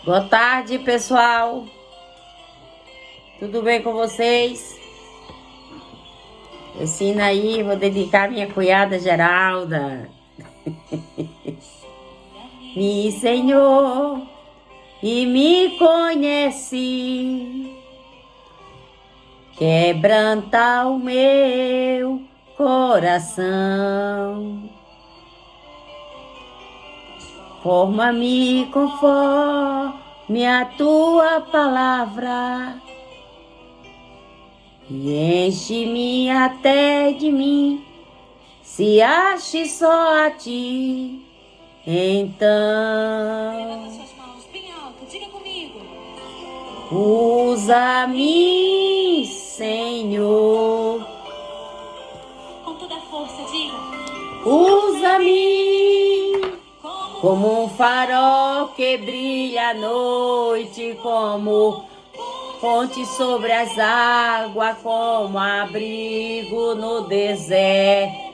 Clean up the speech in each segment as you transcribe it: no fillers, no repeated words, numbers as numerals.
Boa tarde, pessoal. Tudo bem com vocês? Ensina aí, vou dedicar a minha cunhada Geralda. Me ensinou e me conhece, quebranta o meu coração. Forma-me conforme a tua palavra e enche-me até de mim, se ache só a ti, então. Levanta suas mãos bem alto, diga comigo. Usa-me, Senhor. Com toda a força, diga. Usa-me como um farol que brilha à noite, como fonte sobre as águas, como abrigo no deserto,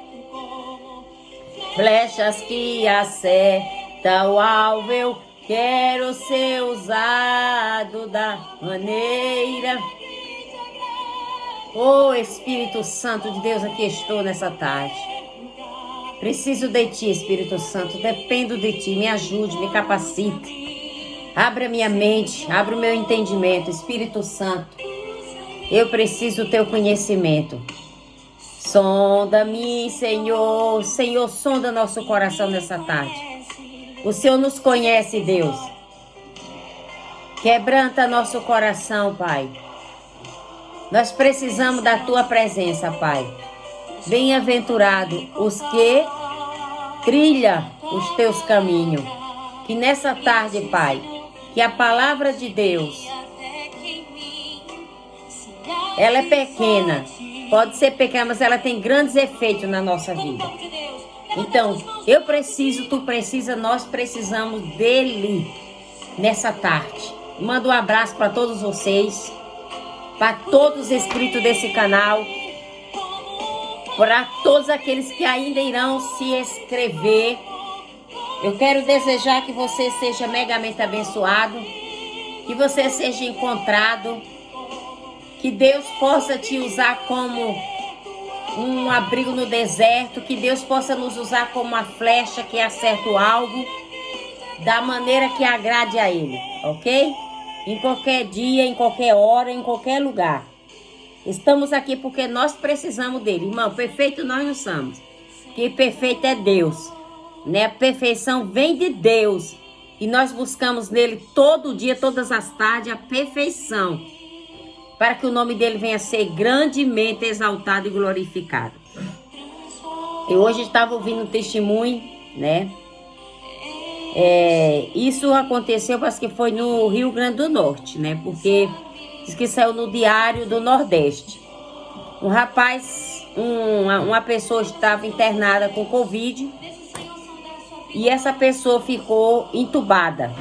flechas que acertam o alvo. Eu quero ser usado da maneira. Oh, Espírito Santo de Deus, aqui estou nessa tarde. Preciso de ti, Espírito Santo, dependo de ti, me ajude, me capacite. Abra minha mente, abra o meu entendimento, Espírito Santo. Eu preciso do teu conhecimento. Sonda-me, Senhor. Senhor, sonda nosso coração nessa tarde. O Senhor nos conhece, Deus. Quebranta nosso coração, Pai. Nós precisamos da tua presença, Pai. Bem-aventurado os que trilham os teus caminhos. Que nessa tarde, Pai, que a palavra de Deus, ela é pequena, pode ser pequena, mas ela tem grandes efeitos na nossa vida. Então, eu preciso, tu precisa, nós precisamos dele nessa tarde. Mando um abraço para todos vocês, para todos os inscritos desse canal, para todos aqueles que ainda irão se inscrever. Eu quero desejar que você seja megamente abençoado, que você seja encontrado, que Deus possa te usar como um abrigo no deserto, que Deus possa nos usar como uma flecha que acerta o alvo, da maneira que agrade a Ele, ok? Em qualquer dia, em qualquer hora, em qualquer lugar. Estamos aqui porque nós precisamos dele. Irmão, perfeito nós não somos, que perfeito é Deus, né? A perfeição vem de Deus e nós buscamos nele todo dia, todas as tardes, a perfeição, para que o nome dele venha a ser grandemente exaltado e glorificado. Eu hoje estava ouvindo um testemunho, né? Isso aconteceu, parece que foi no Rio Grande do Norte, né? Porque diz que saiu no Diário do Nordeste. Um rapaz, uma pessoa estava internada com Covid e essa pessoa ficou entubada.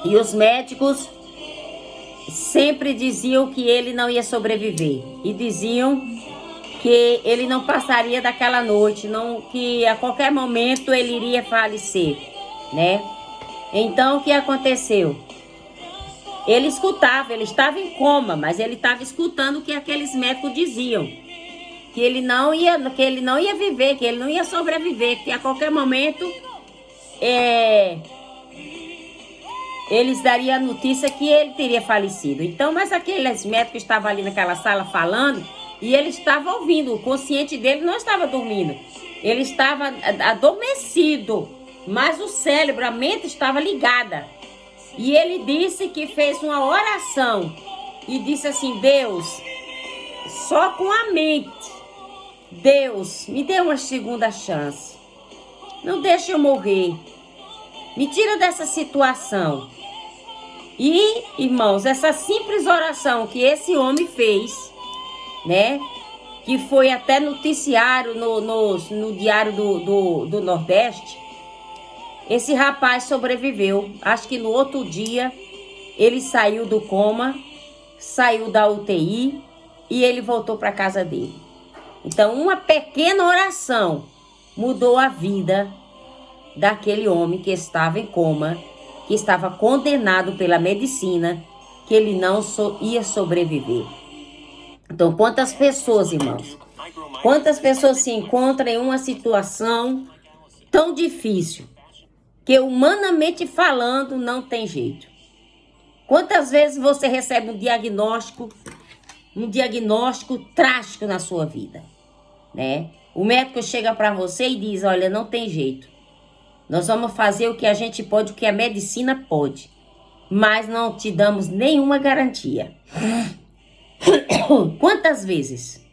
E os médicos sempre diziam que ele não ia sobreviver. E diziam que ele não passaria daquela noite, não, que a qualquer momento ele iria falecer, né? Então, o que aconteceu? Ele escutava, ele estava em coma, mas ele estava escutando o que aqueles médicos diziam. Que ele não ia viver, que ele não ia sobreviver, que a qualquer momento eles dariam a notícia que ele teria falecido. Então, mas aqueles médicos estavam ali naquela sala falando e ele estava ouvindo. O consciente dele não estava dormindo. Ele estava adormecido, mas o cérebro, a mente estava ligada. E ele disse que fez uma oração e disse assim: Deus, só com a mente, Deus, me dê uma segunda chance. Não deixe eu morrer. Me tira dessa situação. E, irmãos, essa simples oração que esse homem fez, né? Que foi até noticiário no Diário do Nordeste. Esse rapaz sobreviveu. Acho que no outro dia ele saiu do coma, saiu da UTI e ele voltou para casa dele. Então, uma pequena oração mudou a vida daquele homem que estava em coma, que estava condenado pela medicina, que ele não ia sobreviver. Então, quantas pessoas, irmãos, quantas pessoas se encontram em uma situação tão difícil, que humanamente falando não tem jeito. Quantas vezes você recebe um diagnóstico trágico na sua vida, né? O médico chega para você e diz, olha, não tem jeito. Nós vamos fazer o que a gente pode, o que a medicina pode, mas não te damos nenhuma garantia. Quantas vezes?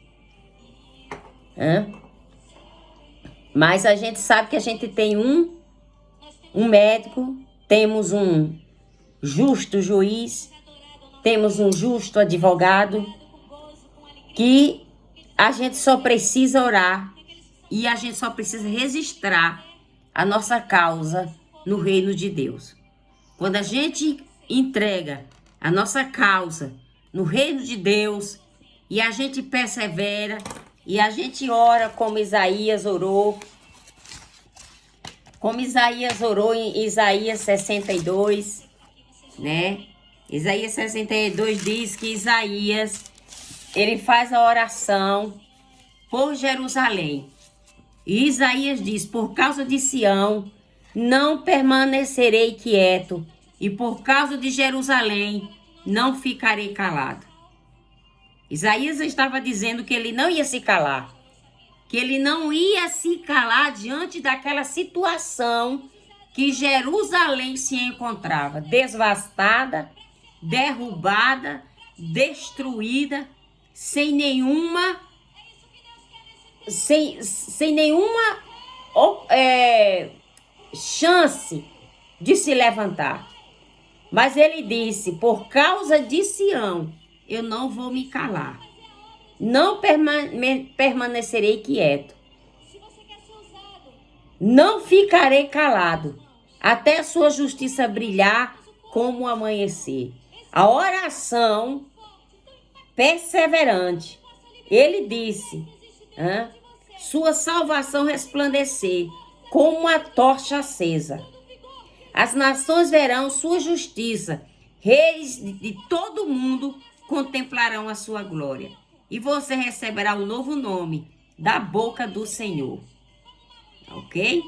Mas a gente sabe que a gente tem um médico, temos um justo juiz, temos um justo advogado, que a gente só precisa orar e a gente só precisa registrar a nossa causa no reino de Deus. Quando a gente entrega a nossa causa no reino de Deus e a gente persevera e a gente ora como Isaías orou, em Isaías 62, né? Isaías 62 diz que Isaías, ele faz a oração por Jerusalém. E Isaías diz, por causa de Sião, não permanecerei quieto, e por causa de Jerusalém, não ficarei calado. Isaías estava dizendo que ele não ia se calar, que ele não ia se calar diante daquela situação que Jerusalém se encontrava, devastada, derrubada, destruída, sem nenhuma chance de se levantar. Mas ele disse, por causa de Sião, eu não vou me calar. Não permanecerei quieto. Não ficarei calado, até a sua justiça brilhar como o amanhecer. A oração perseverante. Ele disse, sua salvação resplandecer como uma tocha acesa. As nações verão sua justiça, reis de todo o mundo contemplarão a sua glória. E você receberá um novo nome da boca do Senhor. Ok?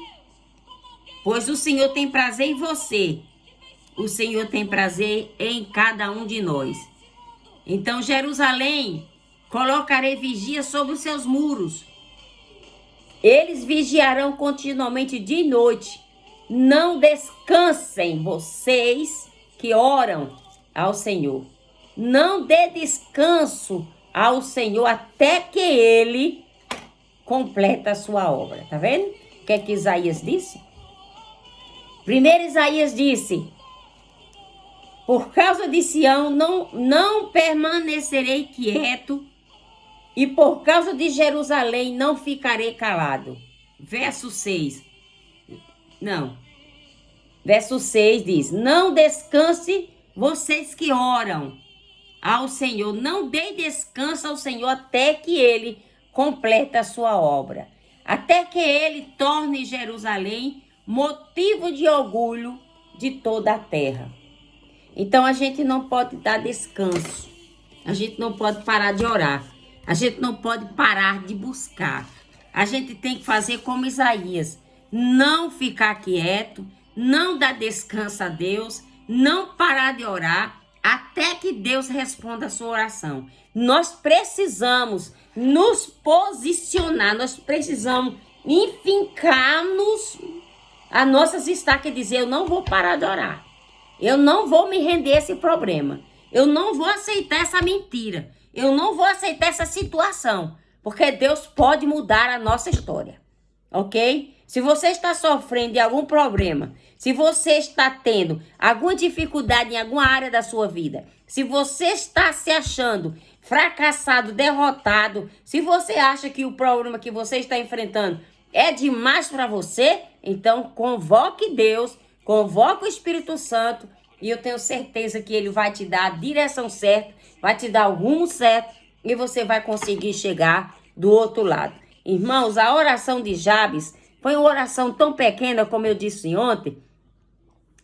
Pois o Senhor tem prazer em você. O Senhor tem prazer em cada um de nós. Então, Jerusalém, colocarei vigia sobre os seus muros. Eles vigiarão continuamente de noite. Não descansem vocês que oram ao Senhor. Não dê descanso ao Senhor até que Ele completa a sua obra. Tá vendo? O que é que Isaías disse? Primeiro Isaías disse, por causa de Sião não permanecerei quieto, e por causa de Jerusalém não ficarei calado. Verso 6 diz, não descanse vocês que oram ao Senhor, não dê descanso ao Senhor até que Ele complete a sua obra, até que Ele torne Jerusalém motivo de orgulho de toda a terra. Então a gente não pode dar descanso, a gente não pode parar de orar, a gente não pode parar de buscar. A gente tem que fazer como Isaías, não ficar quieto, não dar descanso a Deus, não parar de orar, até que Deus responda a sua oração. Nós precisamos nos posicionar, nós precisamos enfincar-nos a nossas estacas e dizer, eu não vou parar de orar. Eu não vou me render a esse problema. Eu não vou aceitar essa mentira. Eu não vou aceitar essa situação. Porque Deus pode mudar a nossa história. Ok? Se você está sofrendo de algum problema, se você está tendo alguma dificuldade em alguma área da sua vida, se você está se achando fracassado, derrotado, se você acha que o problema que você está enfrentando é demais para você, então convoque Deus, convoque o Espírito Santo e eu tenho certeza que Ele vai te dar a direção certa, vai te dar o rumo certo e você vai conseguir chegar do outro lado. Irmãos, a oração de Jabes foi uma oração tão pequena, como eu disse ontem.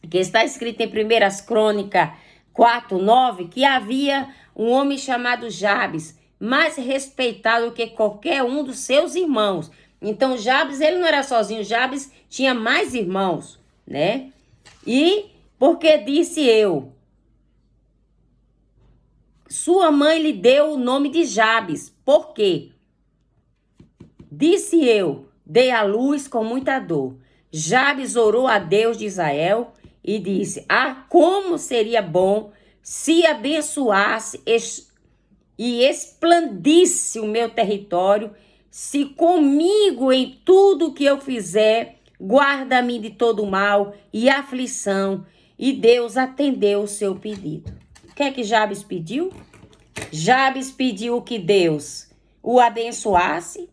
que está escrito em 1 Crônicas 4:9, que havia um homem chamado Jabes, mais respeitado que qualquer um dos seus irmãos. Então, Jabes, ele não era sozinho, Jabes tinha mais irmãos, né? E porque disse eu, sua mãe lhe deu o nome de Jabes. Por quê? Disse eu, dei à luz com muita dor. Jabes orou a Deus de Israel e disse, como seria bom se abençoasse e expandisse o meu território, se comigo em tudo que eu fizer, guarda-me de todo mal e aflição. E Deus atendeu o seu pedido. O que é que Jabes pediu? Jabes pediu que Deus o abençoasse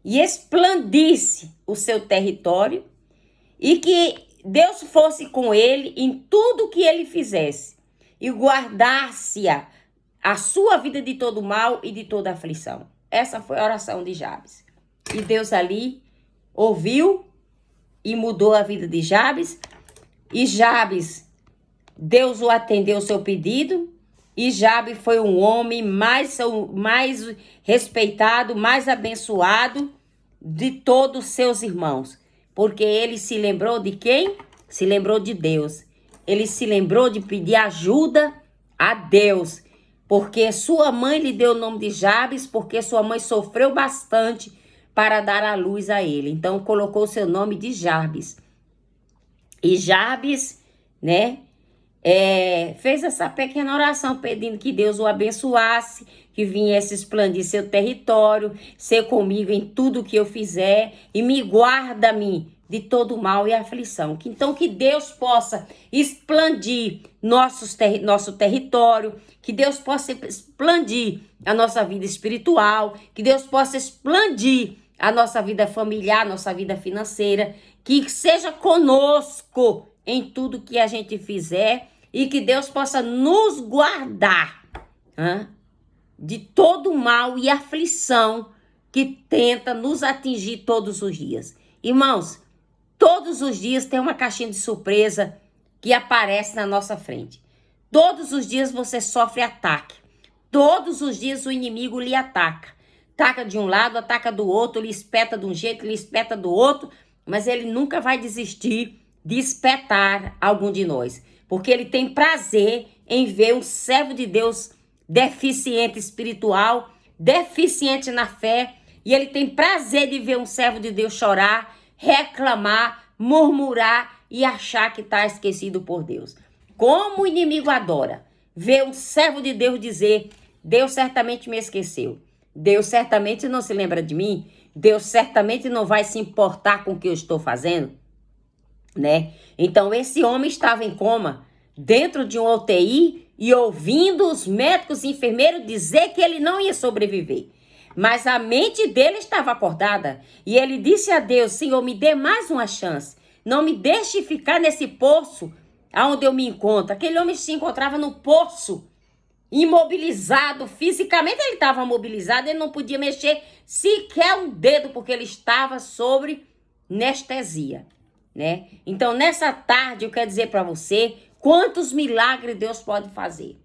e expandisse o seu território e que Deus fosse com ele em tudo que ele fizesse e guardasse a sua vida de todo mal e de toda aflição. Essa foi a oração de Jabes. E Deus ali ouviu e mudou a vida de Jabes. E Jabes, Deus o atendeu o seu pedido. E Jabes foi um homem mais respeitado, mais abençoado de todos os seus irmãos. Porque ele se lembrou de quem? Se lembrou de Deus. Ele se lembrou de pedir ajuda a Deus. Porque sua mãe lhe deu o nome de Jabes, porque sua mãe sofreu bastante para dar a luz a ele. Então, colocou o seu nome de Jabes. E Jabes, né, fez essa pequena oração pedindo que Deus o abençoasse, que viesse expandir seu território, ser comigo em tudo que eu fizer e me guarda-me de todo mal e aflição. Então que Deus possa expandir nosso território, que Deus possa expandir a nossa vida espiritual, que Deus possa expandir a nossa vida familiar, a nossa vida financeira, que seja conosco em tudo que a gente fizer e que Deus possa nos guardar de todo mal e aflição que tenta nos atingir todos os dias. Irmãos, todos os dias tem uma caixinha de surpresa que aparece na nossa frente. Todos os dias você sofre ataque. Todos os dias o inimigo lhe ataca. Ataca de um lado, ataca do outro, lhe espeta de um jeito, lhe espeta do outro, mas ele nunca vai desistir de espetar algum de nós, porque ele tem prazer em ver um servo de Deus deficiente espiritual, deficiente na fé, e ele tem prazer de ver um servo de Deus chorar, reclamar, murmurar e achar que está esquecido por Deus. Como o inimigo adora ver um servo de Deus dizer, Deus certamente me esqueceu, Deus certamente não se lembra de mim, Deus certamente não vai se importar com o que eu estou fazendo, né? Então esse homem estava em coma, dentro de um UTI e ouvindo os médicos e enfermeiros dizer que ele não ia sobreviver. Mas a mente dele estava acordada e ele disse a Deus, Senhor, me dê mais uma chance. Não me deixe ficar nesse poço onde eu me encontro. Aquele homem se encontrava no poço, imobilizado, fisicamente ele estava mobilizado, ele não podia mexer sequer um dedo porque ele estava sobre anestesia, né? Então nessa tarde eu quero dizer para você quantos milagres Deus pode fazer.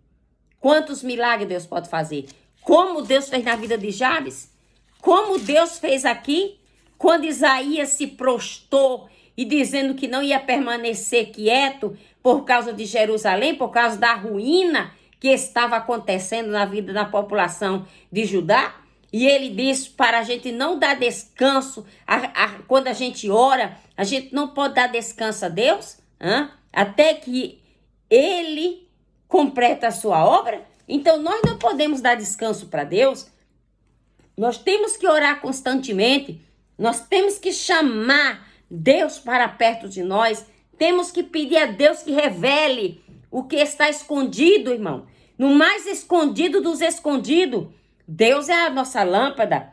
Quantos milagres Deus pode fazer. Como Deus fez na vida de Jabes. Como Deus fez aqui. Quando Isaías se prostrou e dizendo que não ia permanecer quieto por causa de Jerusalém, por causa da ruína que estava acontecendo na vida da população de Judá. E ele disse para a gente não dar descanso. Quando a gente ora, a gente não pode dar descanso a Deus. Até que ele completa a sua obra. Então, nós não podemos dar descanso para Deus. Nós temos que orar constantemente. Nós temos que chamar Deus para perto de nós. Temos que pedir a Deus que revele o que está escondido, irmão. No mais escondido dos escondidos. Deus é a nossa lâmpada.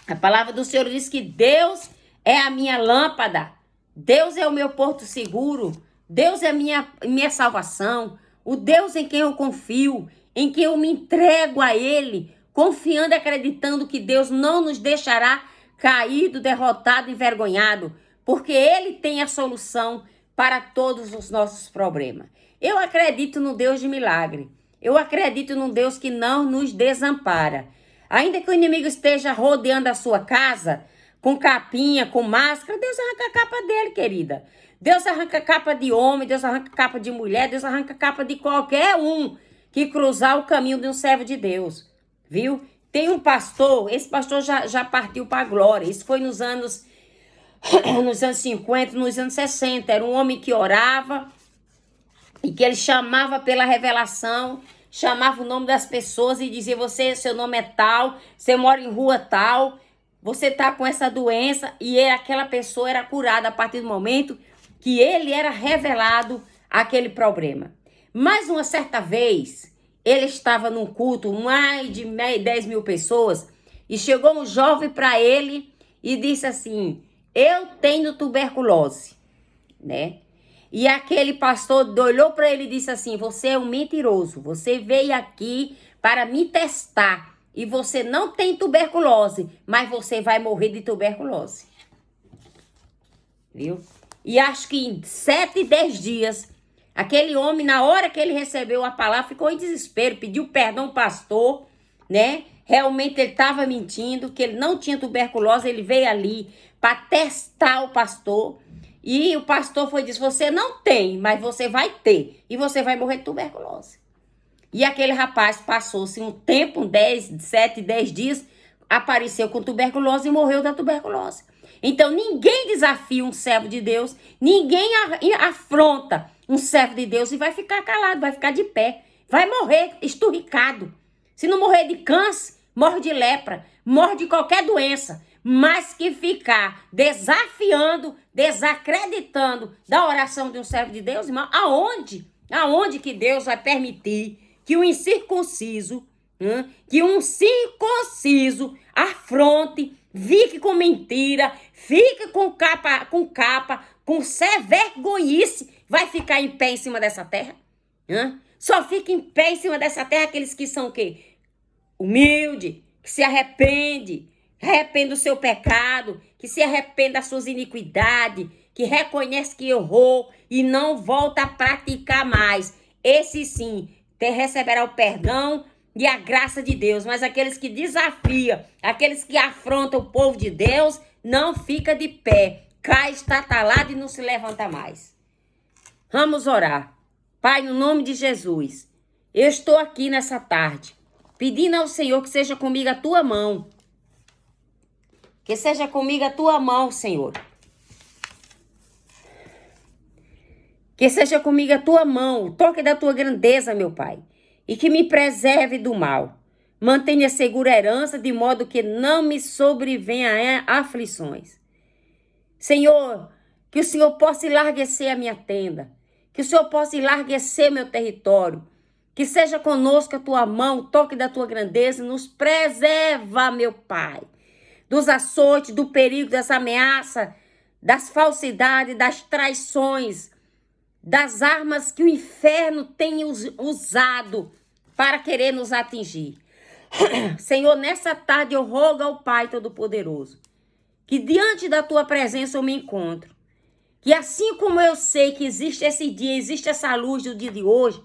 A palavra do Senhor diz que Deus é a minha lâmpada. Deus é o meu porto seguro. Deus é a minha salvação. O Deus em quem eu confio, em quem eu me entrego a Ele, confiando e acreditando que Deus não nos deixará caído, derrotado, envergonhado, porque Ele tem a solução para todos os nossos problemas. Eu acredito no Deus de milagre. Eu acredito num Deus que não nos desampara. Ainda que o inimigo esteja rodeando a sua casa, com capinha, com máscara, Deus arranca a capa dele, querida. Deus arranca a capa de homem, Deus arranca a capa de mulher, Deus arranca a capa de qualquer um que cruzar o caminho de um servo de Deus. Viu? Tem um pastor, esse pastor já partiu para a glória. Isso foi nos anos 50, nos anos 60. Era um homem que orava e que ele chamava pela revelação, chamava o nome das pessoas e dizia: você, seu nome é tal, você mora em rua tal, você está com essa doença. E aquela pessoa era curada a partir do momento que ele era revelado aquele problema. Mas uma certa vez, ele estava num culto, mais de 10 mil pessoas, e chegou um jovem para ele e disse assim: eu tenho tuberculose, né? E aquele pastor olhou para ele e disse assim: você é um mentiroso, você veio aqui para me testar e você não tem tuberculose, mas você vai morrer de tuberculose. Viu? E acho que em 7, 10 dias, aquele homem, na hora que ele recebeu a palavra, ficou em desespero, pediu perdão ao pastor, né? Realmente ele estava mentindo, que ele não tinha tuberculose. Ele veio ali para testar o pastor. E o pastor foi e disse: você não tem, mas você vai ter. E você vai morrer de tuberculose. E aquele rapaz passou-se um tempo, 7, 10 dias, apareceu com tuberculose e morreu da tuberculose. Então ninguém desafia um servo de Deus, ninguém afronta um servo de Deus e vai ficar calado, vai ficar de pé, vai morrer esturricado. Se não morrer de câncer, morre de lepra, morre de qualquer doença. Mas que ficar desafiando, desacreditando da oração de um servo de Deus, irmão, aonde que Deus vai permitir que um incircunciso, afronte, fique com mentira, fique com capa, com vergonhice, vai ficar em pé em cima dessa terra? Só fica em pé em cima dessa terra aqueles que são o quê? Humilde, que se arrepende do seu pecado, que se arrepende das suas iniquidades, que reconhece que errou e não volta a praticar mais. Esse sim, receberá o perdão e a graça de Deus. Mas aqueles que desafiam, aqueles que afrontam o povo de Deus, não fica de pé, cai estatalado e não se levanta mais. Vamos orar. Pai, no nome de Jesus, eu estou aqui nessa tarde, pedindo ao Senhor que seja comigo a tua mão. Que seja comigo a tua mão, Senhor. Que seja comigo a tua mão, o toque da tua grandeza, meu Pai. E que me preserve do mal. Mantenha segura a herança, de modo que não me sobrevenha aflições. Senhor, que o Senhor possa enlarguecer a minha tenda. Que o Senhor possa enlarguecer meu território. Que seja conosco a tua mão, o toque da tua grandeza. Nos preserva, meu Pai, dos açoites, do perigo, das ameaças, das falsidades, das traições, das armas que o inferno tem usado para querer nos atingir. Senhor, nessa tarde eu rogo ao Pai Todo-Poderoso que diante da tua presença eu me encontro. Que assim como eu sei que existe esse dia, existe essa luz do dia de hoje,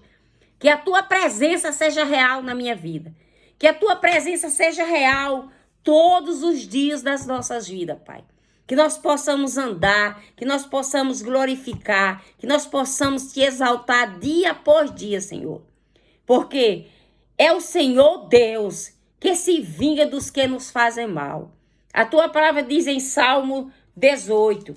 que a tua presença seja real na minha vida. Que a tua presença seja real todos os dias das nossas vidas, Pai. Que nós possamos andar, que nós possamos glorificar, que nós possamos te exaltar dia após dia, Senhor. Porque é o Senhor Deus que se vinga dos que nos fazem mal. A tua palavra diz em Salmo 18,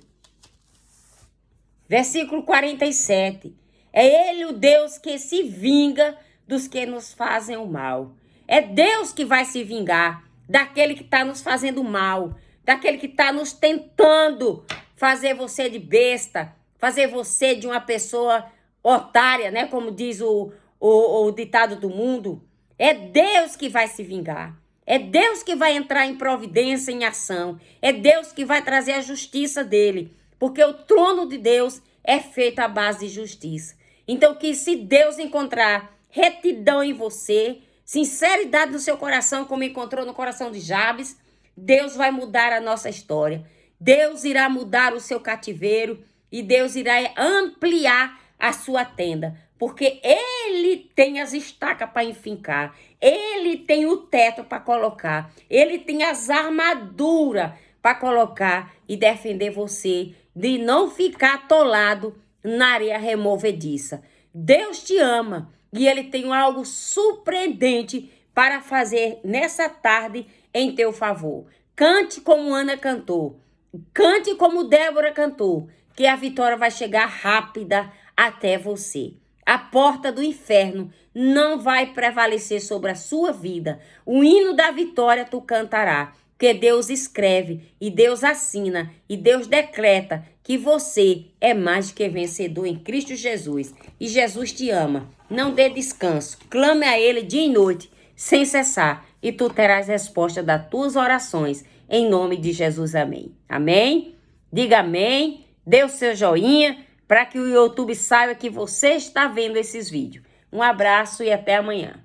versículo 47. É Ele o Deus que se vinga dos que nos fazem o mal. É Deus que vai se vingar daquele que está nos fazendo mal, daquele que está nos tentando fazer você de besta, fazer você de uma pessoa otária, né? Como diz o ditado do mundo. É Deus que vai se vingar. É Deus que vai entrar em providência, em ação. É Deus que vai trazer a justiça dele. Porque o trono de Deus é feito à base de justiça. Então, que se Deus encontrar retidão em você, sinceridade no seu coração, como encontrou no coração de Jabes, Deus vai mudar a nossa história. Deus irá mudar o seu cativeiro. e Deus irá ampliar a sua tenda, porque Ele tem as estacas para enfincar, Ele tem o teto para colocar, Ele tem as armaduras para colocar e defender você de não ficar atolado na areia removediça. Deus te ama e Ele tem algo surpreendente para fazer nessa tarde em teu favor. Cante como Ana cantou, cante como Débora cantou, que a vitória vai chegar rápida até você. A porta do inferno não vai prevalecer sobre a sua vida. O hino da vitória tu cantará, porque Deus escreve e Deus assina e Deus decreta que você é mais que vencedor em Cristo Jesus. E Jesus te ama. Não dê descanso. Clame a Ele dia e noite, sem cessar, e tu terás resposta das tuas orações. Em nome de Jesus, amém. Amém? Diga amém. Dê o seu joinha para que o YouTube saiba que você está vendo esses vídeos. Um abraço e até amanhã.